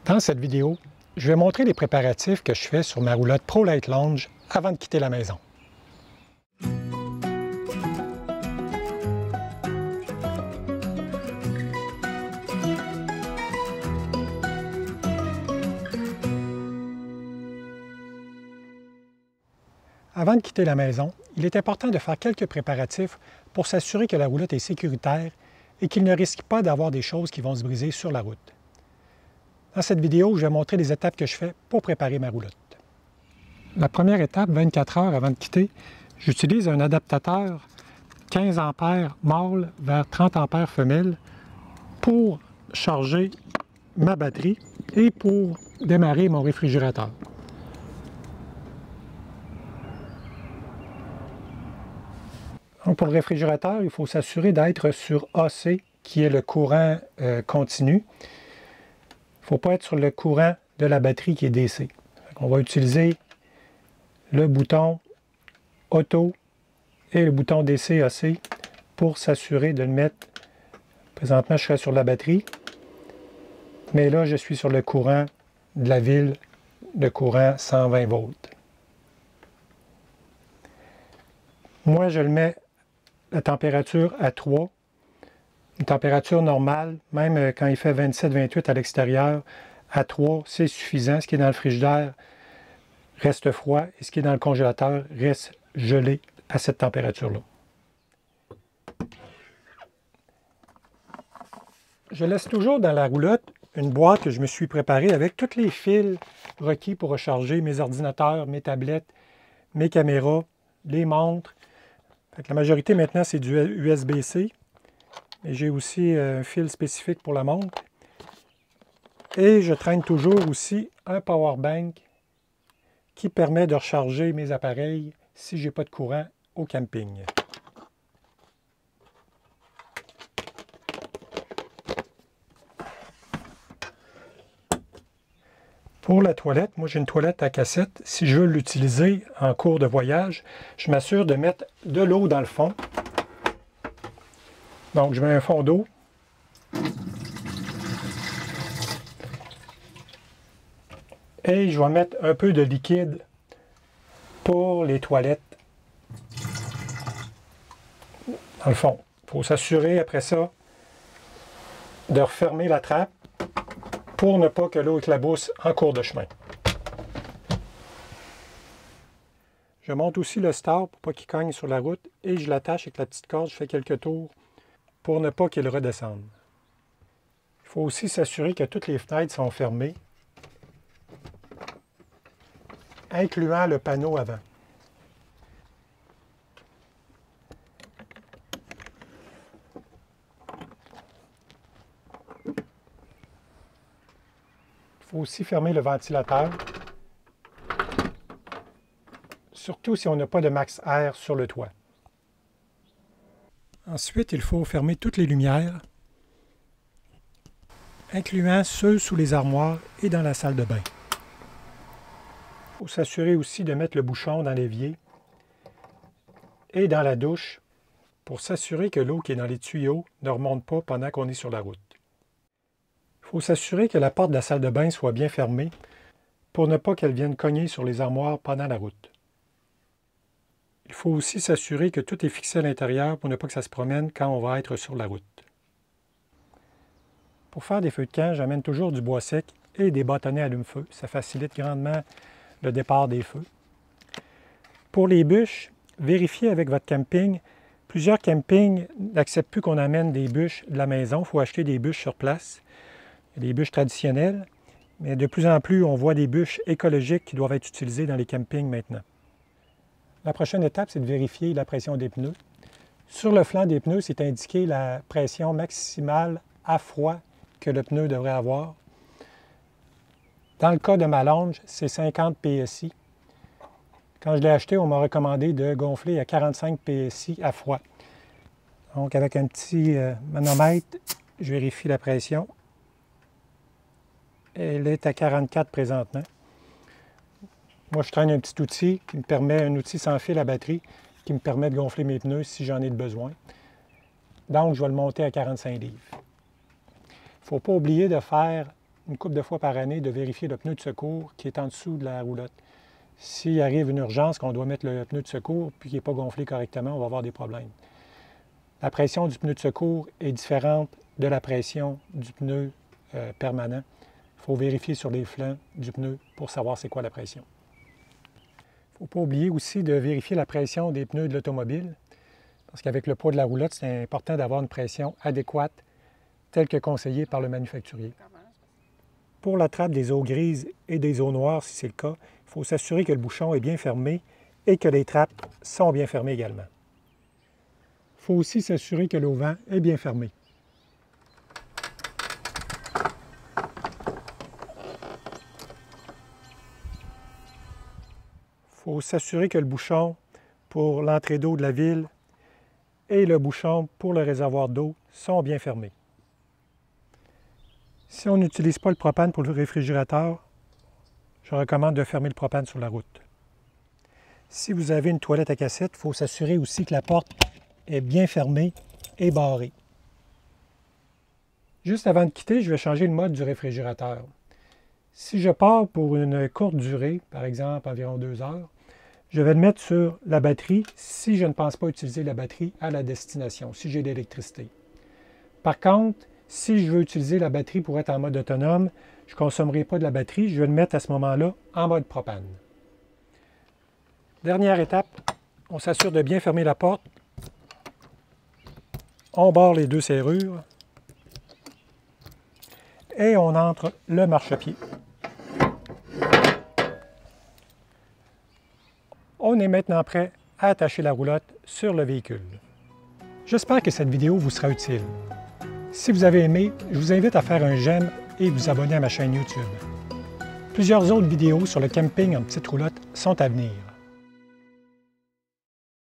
Dans cette vidéo, je vais montrer les préparatifs que je fais sur ma roulotte ProLite Lounge avant de quitter la maison. Avant de quitter la maison, il est important de faire quelques préparatifs pour s'assurer que la roulotte est sécuritaire et qu'il ne risque pas d'avoir des choses qui vont se briser sur la route. Dans cette vidéo, je vais montrer les étapes que je fais pour préparer ma roulotte. La première étape, 24 heures avant de quitter, j'utilise un adaptateur 15 A mâle vers 30 A femelle pour charger ma batterie et pour démarrer mon réfrigérateur. Donc pour le réfrigérateur, il faut s'assurer d'être sur AC, qui est le courant continu. Il ne faut pas être sur le courant de la batterie qui est DC. On va utiliser le bouton Auto et le bouton DC AC pour s'assurer de le mettre. Présentement, je serai sur la batterie, mais là, je suis sur le courant de la ville, le courant 120 volts. Moi, je le mets la température à 3, une température normale, même quand il fait 27-28 à l'extérieur, à 3, c'est suffisant. Ce qui est dans le frigidaire reste froid et ce qui est dans le congélateur reste gelé à cette température-là. Je laisse toujours dans la roulotte une boîte que je me suis préparée avec tous les fils requis pour recharger mes ordinateurs, mes tablettes, mes caméras, les montres. La majorité maintenant c'est du USB-C, mais j'ai aussi un fil spécifique pour la montre. Et je traîne toujours aussi un power bank qui permet de recharger mes appareils si je n'ai pas de courant au camping. Pour la toilette, moi j'ai une toilette à cassette. Si je veux l'utiliser en cours de voyage, je m'assure de mettre de l'eau dans le fond. Donc je mets un fond d'eau. Et je vais mettre un peu de liquide pour les toilettes dans le fond. Il faut s'assurer après ça de refermer la trappe pour ne pas que l'eau éclabousse en cours de chemin. Je monte aussi le star pour ne pas qu'il cogne sur la route et je l'attache avec la petite corde. Je fais quelques tours pour ne pas qu'il redescende. Il faut aussi s'assurer que toutes les fenêtres sont fermées, incluant le panneau avant. Il faut aussi fermer le ventilateur, surtout si on n'a pas de max air sur le toit. Ensuite, il faut fermer toutes les lumières, incluant ceux sous les armoires et dans la salle de bain. Il faut s'assurer aussi de mettre le bouchon dans l'évier et dans la douche pour s'assurer que l'eau qui est dans les tuyaux ne remonte pas pendant qu'on est sur la route. Il faut s'assurer que la porte de la salle de bain soit bien fermée pour ne pas qu'elle vienne cogner sur les armoires pendant la route. Il faut aussi s'assurer que tout est fixé à l'intérieur pour ne pas que ça se promène quand on va être sur la route. Pour faire des feux de camp, j'amène toujours du bois sec et des bâtonnets allume-feu. Ça facilite grandement le départ des feux. Pour les bûches, vérifiez avec votre camping. Plusieurs campings n'acceptent plus qu'on amène des bûches de la maison. Il faut acheter des bûches sur place. Il y a des bûches traditionnelles, mais de plus en plus, on voit des bûches écologiques qui doivent être utilisées dans les campings maintenant. La prochaine étape, c'est de vérifier la pression des pneus. Sur le flanc des pneus, c'est indiqué la pression maximale à froid que le pneu devrait avoir. Dans le cas de ma Lounge, c'est 50 PSI. Quand je l'ai acheté, on m'a recommandé de gonfler à 45 PSI à froid. Donc, avec un petit manomètre, je vérifie la pression. Elle est à 44 présentement. Moi, je traîne un petit outil qui me permet, un outil sans fil à batterie, qui me permet de gonfler mes pneus si j'en ai besoin. Donc, je vais le monter à 45 livres. Il ne faut pas oublier de faire une couple de fois par année de vérifier le pneu de secours qui est en dessous de la roulotte. S'il arrive une urgence, qu'on doit mettre le pneu de secours puis qu'il n'est pas gonflé correctement, on va avoir des problèmes. La pression du pneu de secours est différente de la pression du pneu permanent. Il faut vérifier sur les flancs du pneu pour savoir c'est quoi la pression. Il ne faut pas oublier aussi de vérifier la pression des pneus de l'automobile, parce qu'avec le poids de la roulotte, c'est important d'avoir une pression adéquate, telle que conseillée par le manufacturier. Pour la trappe des eaux grises et des eaux noires, si c'est le cas, il faut s'assurer que le bouchon est bien fermé et que les trappes sont bien fermées également. Il faut aussi s'assurer que l'auvent est bien fermé. Il faut s'assurer que le bouchon pour l'entrée d'eau de la ville et le bouchon pour le réservoir d'eau sont bien fermés. Si on n'utilise pas le propane pour le réfrigérateur, je recommande de fermer le propane sur la route. Si vous avez une toilette à cassette, il faut s'assurer aussi que la porte est bien fermée et barrée. Juste avant de quitter, je vais changer le mode du réfrigérateur. Si je pars pour une courte durée, par exemple environ 2 heures, je vais le mettre sur la batterie si je ne pense pas utiliser la batterie à la destination, si j'ai de l'électricité. Par contre, si je veux utiliser la batterie pour être en mode autonome, je ne consommerai pas de la batterie, je vais le mettre à ce moment-là en mode propane. Dernière étape, on s'assure de bien fermer la porte. On barre les 2 serrures et on entre le marchepied. On est maintenant prêt à attacher la roulotte sur le véhicule. J'espère que cette vidéo vous sera utile. Si vous avez aimé, je vous invite à faire un j'aime et vous abonner à ma chaîne YouTube. Plusieurs autres vidéos sur le camping en petite roulotte sont à venir.